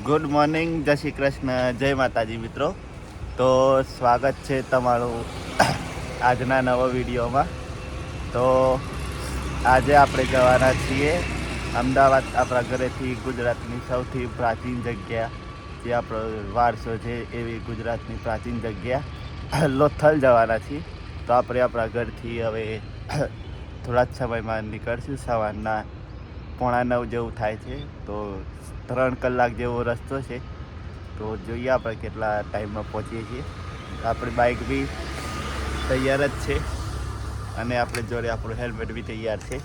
Good morning, જય શ્રી કૃષ્ણ, જય માતાજી મિત્રો. તો સ્વાગત છે તમારું આજના નવા વિડીયોમાં. તો આજે આપણે જવાના છીએ અમદાવાદ. આપણા ઘરેથી ગુજરાતની સૌથી પ્રાચીન જગ્યા, જે આપણો વારસો છે એવી ગુજરાતની પ્રાચીન જગ્યા લોથલ જવાના છીએ. તો આપણે આપણા ઘરથી હવે થોડા જ સમયમાં નીકળશું. સવારના 8:45 જેવું થાય છે. તો 3 કલાક જેવો રસ્તો છે. તો જોઈએ આપણે કેટલા ટાઈમમાં પહોંચીએ છીએ. આપણી બાઇક બી તૈયાર જ છે અને આપણે જોડે આપણું હેલ્મેટ બી તૈયાર છે.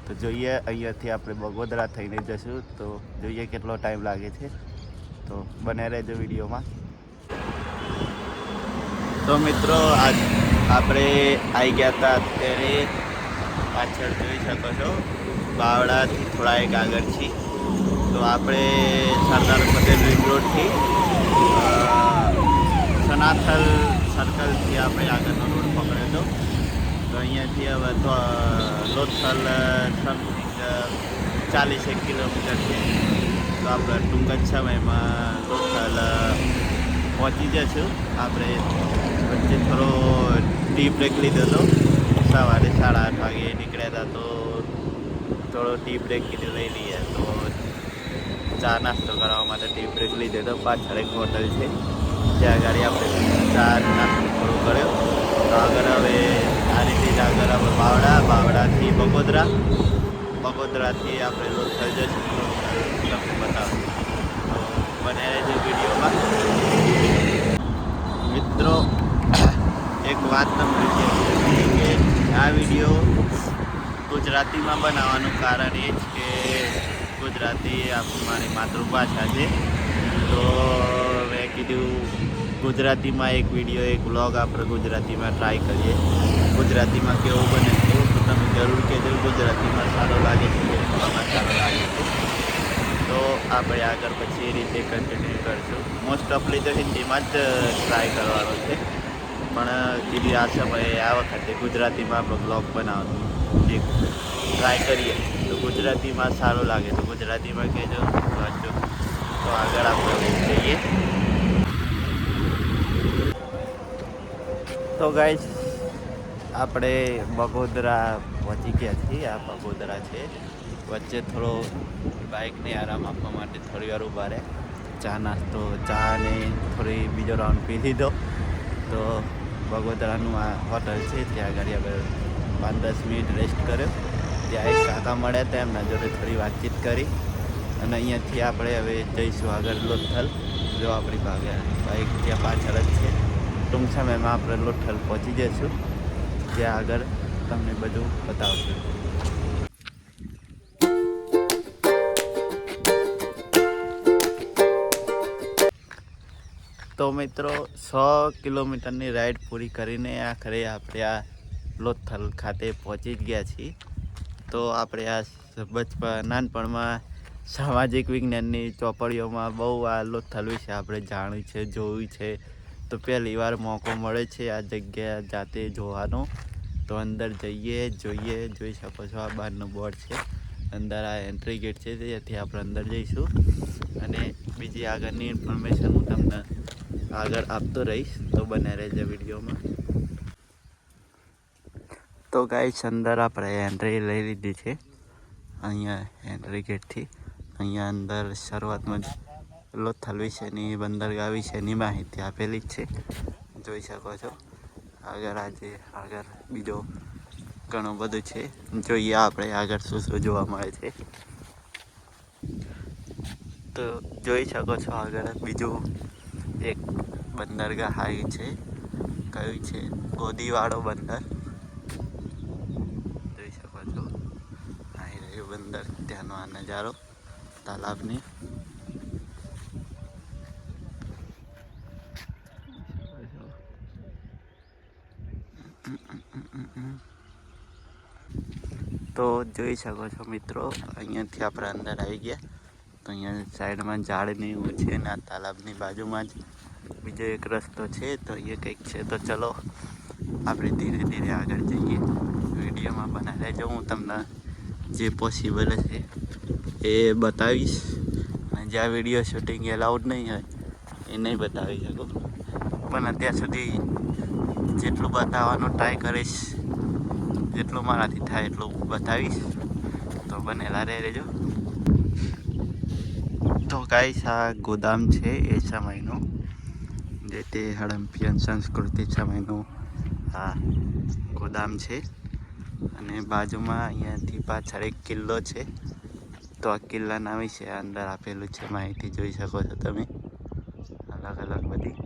તો જોઈએ, અહીંયાથી આપણે બગોદરા થઈને જશું. તો જોઈએ કેટલો ટાઈમ લાગે છે. તો બને રહેજો વિડીયોમાં. તો મિત્રો, આજ આપણે આવી ગયા હતા અત્યારે. પાછળ જોઈ શકો છો, બાવળાથી થોડા એક આગળ છીએ. તો આપણે સરદાર પટેલ રિંગ રોડથી સનાથલ સર્કલથી આપણે આગળનો રોડ પકડ્યો હતો. તો અહીંયાથી હવે તો લોથલ સમથિંગ 40 કિલોમીટર છે. તો આપણે ટૂંક જ સમયમાં લોથલ પહોંચી જશું. આપણે વચ્ચે થોડો ટી બ્રેક લીધો હતો. સવારે 8:30 વાગે નીકળ્યા હતા. તો થોડો ટી બ્રેક કીધું લઈ લઈએ. તો ચા નાસ્તો કરવા માટે ટી બ્રેક લીધો તો પાછળ એક હોટલ છે, ત્યાં આગળ આપણે ચા નાસ્તો થોડો કર્યો. તો આગળ હવે આ રીતે જ આગળ આપણે બાવળાથી બગોદરાથી આપણે લોથલ જશું. તમને બતાવું. તો બને રહેજો વિડીયોમાં મિત્રો. એક વાત તમને કહેવી કે આ વિડીયો ગુજરાતીમાં બનાવવાનું કારણ એ જ કે ગુજરાતી મારી માતૃભાષા છે. તો મેં કીધું ગુજરાતીમાં એક વિડીયો, એક વ્લોગ આપણે ગુજરાતીમાં ટ્રાય કરીએ. ગુજરાતીમાં કેવું બને તો તમે જરૂર કહેજો. ગુજરાતીમાં સારો લાગે છે, આમાં સારો લાગે છે. તો આપણે આગળ પછી એ રીતે કન્ટિન્યુ કરીશું. મોસ્ટ ઓફલી તો હિન્દીમાં જ ટ્રાય કરવાનો છે, પણ કીધું આ સમયે આ વખતે ગુજરાતીમાં આપણો બ્લોગ બનાવવાનો એક ટ્રાય કરીએ. તો ગુજરાતીમાં સારું લાગે તો ગુજરાતીમાં કહેજો. તો આગળ આપણે જઈએ. તો ગાઈસ, આપણે બગોદરા પહોંચી ગયા છીએ. આ બગોદરા છે. વચ્ચે થોડો બાઇકને આરામ આપવા માટે થોડી વાર ઊભા રહે. ચા નાસ્તો, ચા ને થોડી બીજો રાઉન્ડ પી લીધો. તો બગોદરાનું આ હોટલ છે, ત્યાં આગળ આપણે 5-10 મિનિટ રેસ્ટ કર્યો. ત્યાં એક કાકા મળ્યા હતા, એમના જોડે થોડી વાતચીત કરી અને અહીંયાથી આપણે હવે જઈશું આગળ લોથલ. જો આપણી બાઇક ત્યાં પાછળ જ છે. ટૂંક સમયમાં આપણે લોથલ પહોંચી જઈશું, જ્યાં આગળ તમને બધું બતાવશું. તો મિત્રો, 100 કિલોમીટરની રાઈડ પૂરી કરીને આખરે આપણે આ લોથલ ખાતે પહોંચી જ ગયા છીએ. તો આપણે આ નાનપણમાં સામાજિક વિજ્ઞાનની ચોપડીઓમાં બહુ આ લોથલ વિશે આપણે જાણ્યું છે, જોયું છે. તો પહેલી વાર મોકો મળે છે આ જગ્યા જાતે જોવાનો. તો અંદર જોઈએ. જોઈ શકો છો, આ બહારનું બોર્ડ છે. અંદર આ એન્ટ્રી ગેટ છે, ત્યાંથી આપણે અંદર જઈશું અને બીજી આગળની ઇન્ફોર્મેશન હું તમને આગળ આપતો રહીશ. તો બને રહેજો વિડીયોમાં. તો ગાઈસ, અંદર આપણે એન્ટ્રી લઈ લીધી છે. અહીંયા એન્ટ્રી ગેટથી અહીંયા અંદર શરૂઆતમાં જ લોથલ વિશેની, બંદરગાહ વિશેની માહિતી આપેલી જ છે, જોઈ શકો છો. આગળ બીજો ઘણું બધું છે. જોઈએ આપણે આગળ શું જોવા મળે છે. તો જોઈ શકો છો આગળ બીજું એક બંદરગાહ આવી છે. કયું છે? ગોદીવાડો બંદર. જોઈ શકો છો, આવી રહ્યું બંદર. ત્યાંનો આ નજારો તાલાબની. તો જોઈ શકો છો મિત્રો, અહીંયાથી આપણે અંદર આવી ગયા. તો અહીંયા સાઈડમાં ઝાડને એવું છે અને આ તાલાબની બાજુમાં જ બીજો એક રસ્તો છે. તો અહીંયા કંઈક છે. તો ચલો આપણે ધીરે ધીરે આગળ જઈએ. વિડીયોમાં બનાવી લેજો. હું તમને જે પોસિબલ હશે એ બતાવીશ અને જ્યાં વિડીયો શૂટિંગ એલાઉડ નહીં હોય એ નહીં બતાવી શકું, પણ અત્યાર સુધી જેટલું બતાવવાનો ટ્રાય કરીશ, જેટલું મારાથી થાય એટલું બતાવીશ. તો બનેલા રહેજો. તો ગાઈસ આ ગોદામ છે એ સમયનું, જે તે હડમ્પિયન સંસ્કૃતિ સમયનું આ ગોદામ છે. અને બાજુમાં અહીંયાથી પાછળ એક કિલ્લો છે. તો આ કિલ્લાના વિશે અંદર આપેલું છે માહિતી, જોઈ શકો છો તમે અલગ અલગ બધી.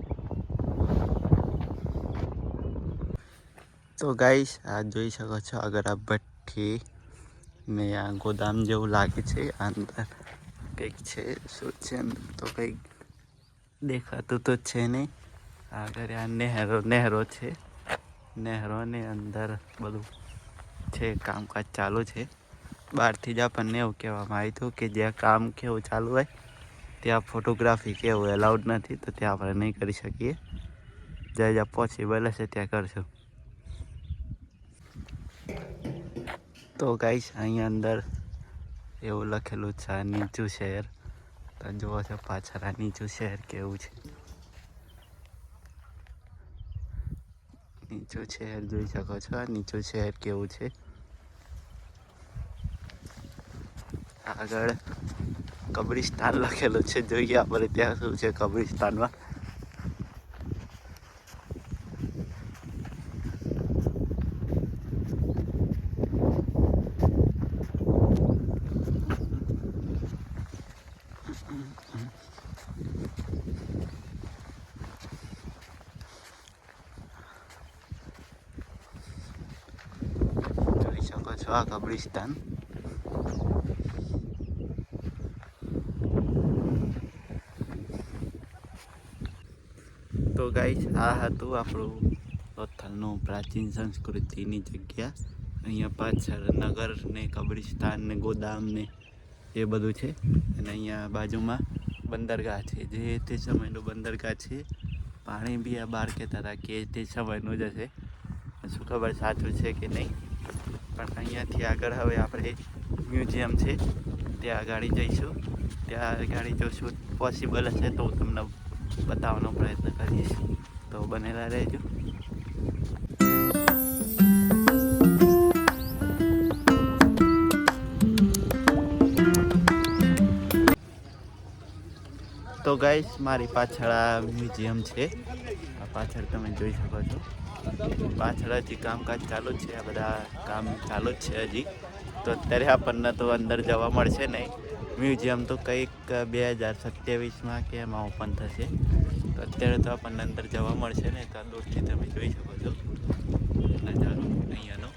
તો ગાઈસ આ જોઈ શકો છો અગર આ ભઠ્ઠી ને આ ગોદામ જેવું લાગે છે. અંદર કંઈક છે, શું છે અંદર તો કંઈક દેખાતું તો છે નહીં. આગળ આ નહેરો છે, નહેરોની અંદર બધું છે, કામકાજ ચાલુ છે. બહારથી જ આપણને એવું કહેવામાં આવ્યું હતું કે જ્યાં કામ કેવું ચાલુ હોય ત્યાં ફોટોગ્રાફી કેવું એલાઉડ નથી, તો ત્યાં આપણે નહીં કરી શકીએ. જ્યાં પોસિબલ હશે ત્યાં કરશું. તો ગાઈસ અહીંયા અંદર એવું લખેલું છે આ નીચું શહેર. તો જુઓ છો પાછળ આ નીચું શહેર કેવું છે. નીચું શહેર જોઈ શકો છો, આ નીચું શહેર કેવું છે. આગળ કબ્રિસ્તાન લખેલું છે, જોઈએ આપણે ત્યાં શું છે કબ્રિસ્તાનમાં. જોઈ શકો છો આ કબ્રિસ્તાન. તો ગાઈસ આ હતું આપણું લોથલનું પ્રાચીન સંસ્કૃતિની જગ્યા. અહીંયા પાછળ નગર ને કબ્રિસ્તાન ને ગોદામ ને એ બધું છે. અને અહીંયા બાજુમાં બંદરગાહ છે, જે તે સમયનું બંદરગાહ છે. પાણી બી આ બહાર કહેતા હતા કે તે સમયનું જ હશે, શું ખબર સાચું છે કે નહીં. પણ અહીંયાથી આગળ હવે આપણે મ્યુઝિયમ છે ત્યાં આગળ જઈશું. ત્યાં આગળ જોશું, પોસિબલ હશે તો હું તમને બતાવવાનો પ્રયત્ન કરીશ. તો બનેલા રહેજો. તો ગાઈસ મારી પાછળ આ મ્યુઝિયમ છે. આ પાછળ તમે જોઈ શકો છો. પાછળ હજી કામકાજ ચાલુ જ છે, આ બધા કામ ચાલુ જ છે હજી. તો અત્યારે આપણને તો અંદર જવા મળશે નહીં. મ્યુઝિયમ તો કંઈક 2027માં કે એમાં ઓપન થશે. તો અત્યારે તો આપણને અંદર જવા મળશે ને. તો દૂરથી તમે જોઈ શકો છો નજારો અહીંયાનો.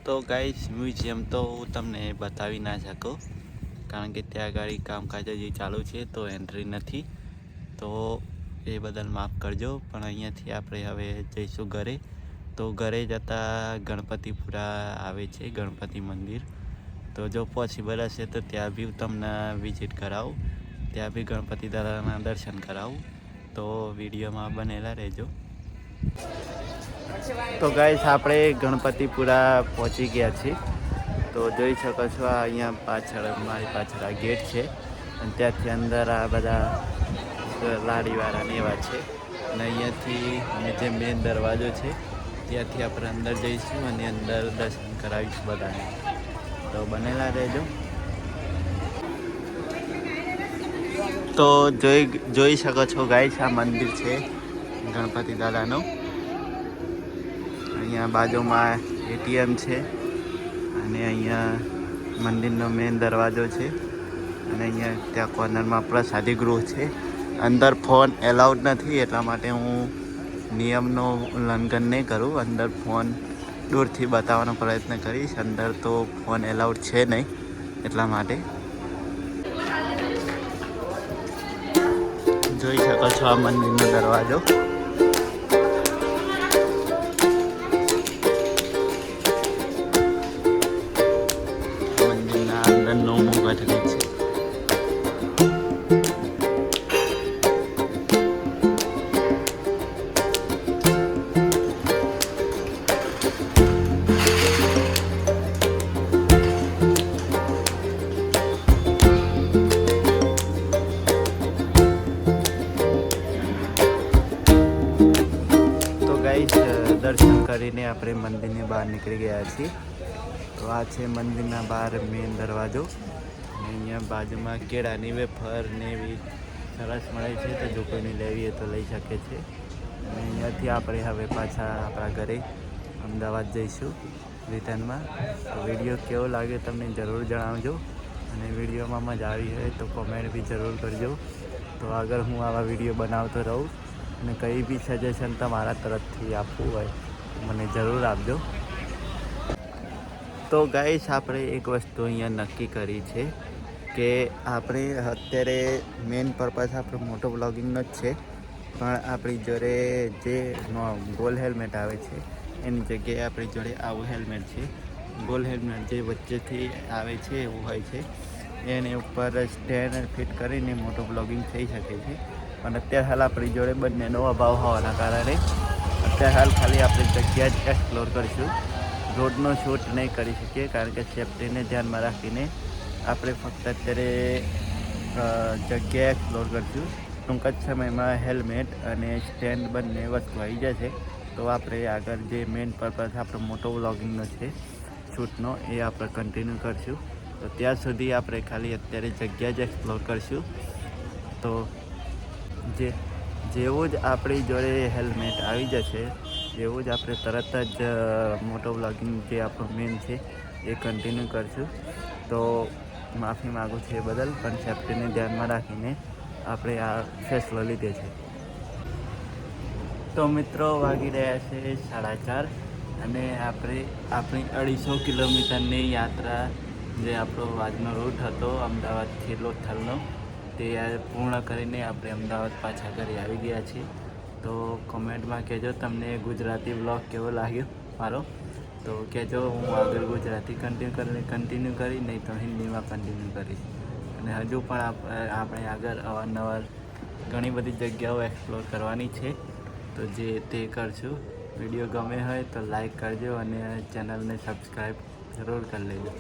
તો ગાઈસ મ્યુઝિયમ તો હું તમને બતાવી ના શકું, કારણ કે ત્યાં આગળ કામકાજ હજી ચાલુ છે, તો એન્ટ્રી નથી. તો એ બદલ માફ કરજો. પણ અહીંયાથી આપણે હવે જઈશું ઘરે. તો ઘરે જતાં ગણપતિપુરા આવે છે, ગણપતિ મંદિર. તો જો પોસિબલ હશે તો ત્યાં બી તમને વિઝિટ કરાવું, ત્યાં બી ગણપતિ દાદાના દર્શન કરાવું. તો વિડીયોમાં બનેલા રહેજો. તો ગાઈસ આપણે ગણપતિપુરા પહોંચી ગયા છીએ. તો જોઈ શકો છો અહીંયા પાછળ મારી પાછળ આ ગેટ છે, અને ત્યાંથી અંદર આ બધા લારીવાળા ને એવા છે. અને અહીંયાથી જે મેન દરવાજો છે ત્યાંથી આપણે અંદર જઈશું અને અંદર દર્શન કરાવીશું બધાને. તો બનેલા રહેજો. તો જોઈ શકો છો ગાઈસ આ મંદિર છે ગણપતિ દાદાનું. અહીંયા બાજુમાં એટીએમ છે, અને અહીંયા મંદિરનો મેન દરવાજો છે. અને અહીંયા ત્યાં કોર્નરમાં પ્રસાદી ગૃહ છે. અંદર ફોન એલાઉડ નથી, એટલા માટે હું નિયમનું ઉલ્લંઘન નહીં કરું. અંદર ફોન દૂરથી બતાવવાનો પ્રયત્ન કરીશ. અંદર તો ફોન એલાઉડ છે નહીં, એટલા માટે. જોઈ શકો છો આ મંદિરનો દરવાજો. મંદિરના અંદર નવમું ગઢ છે. દર્શન કરીને આપણે મંદિરની બહાર નીકળી ગયા છીએ. તો આ છે મંદિરના બહાર મેઇન દરવાજો. અને અહીંયા બાજુમાં કેળાની વેફર ને એવી સરસ મળે છે, તો જો કોઈને લેવી હોય તો લઈ શકે છે. અને અહીંયાથી આપણે હવે પાછા આપણા ઘરે અમદાવાદ જઈશું રિટર્નમાં. તો વિડીયો કેવો લાગે તમને જરૂર જણાવજો, અને વિડીયોમાં મજા આવી હોય તો કોમેન્ટ બી જરૂર કરજો. તો આગળ હું આવા વિડીયો બનાવતો રહું, અને કંઈ બી સજેશન તમારા તરફથી આપવું હોય મને જરૂર આપજો. તો ગાઈસ, આપણે એક વસ્તુ અહીંયા નક્કી કરી છે કે આપણે અત્યારે મેઇન પર્પઝ આપણો મોટો બ્લોગિંગનો જ છે, પણ આપણી જોડે જે ગોલ હેલ્મેટ આવે છે એની જગ્યાએ આપણી જોડે આવું હેલ્મેટ છે. ગોલ હેલ્મેટ જે વચ્ચેથી આવે છે એવું હોય છે, એની ઉપર સ્ટેન્ડ ફિટ કરીને મોટો બ્લોગિંગ થઈ શકે છે. પણ અત્યારે હાલ આપણી જોડે બંનેનો અભાવ હોવાના કારણે અત્યારે હાલ ખાલી આપણે જગ્યા જ એક્સપ્લોર કરીશું. રોડનો શૂટ નહીં કરી શકીએ, કારણ કે સેફ્ટીને ધ્યાનમાં રાખીને આપણે ફક્ત અત્યારે જગ્યા એક્સપ્લોર કરીશું. ટૂંક જ સમયમાં હેલ્મેટ અને સ્ટેન્ડ બંને વસ્તુ આવી જશે તો આપણે આગળ જે મેઇન પર્પઝ આપણો મોટો વ્લોગિંગનો છે શૂટનો, એ આપણે કન્ટિન્યુ કરીશું. તો ત્યાં સુધી આપણે ખાલી અત્યારે જગ્યા જ એક્સપ્લોર કરીશું. તો જેવું જ આપણી જોડે હેલ્મેટ આવી જશે એવું જ આપણે તરત જ મોટો વ્લોગિંગ જે આપણો મેઇન છે એ કન્ટિન્યુ કરીશું. તો માફી માગું છું એ બદલ, પણ સેફ્ટીને ધ્યાનમાં રાખીને આપણે આ ફેસલો લીધે છે. તો મિત્રો, વાગી રહ્યા છે 4:30, અને આપણે આપણી 250 કિલોમીટરની યાત્રા, જે આપણો આજનો રૂટ હતો અમદાવાદથી લોથલનો, તે પૂર્ણ કરીને આપણે અમદાવાદ પાછા ઘરે આવી ગયા છીએ. તો કોમેન્ટમાં કહેજો તમને ગુજરાતી બ્લોગ કેવો લાગ્યો મારો. તો કહેજો, હું આગળ ગુજરાતી કન્ટિન્યુ કરી, નહીં તો હિન્દીમાં કન્ટિન્યુ કરીશ. અને હજુ પણ આપણે આગળ અવારનવાર ઘણી બધી જગ્યાઓ એક્સપ્લોર કરવાની છે, તો જે તે કરશું. વિડીયો ગમે હોય તો લાઈક કરજો, અને ચેનલને સબસ્ક્રાઈબ જરૂર કરી લેજો.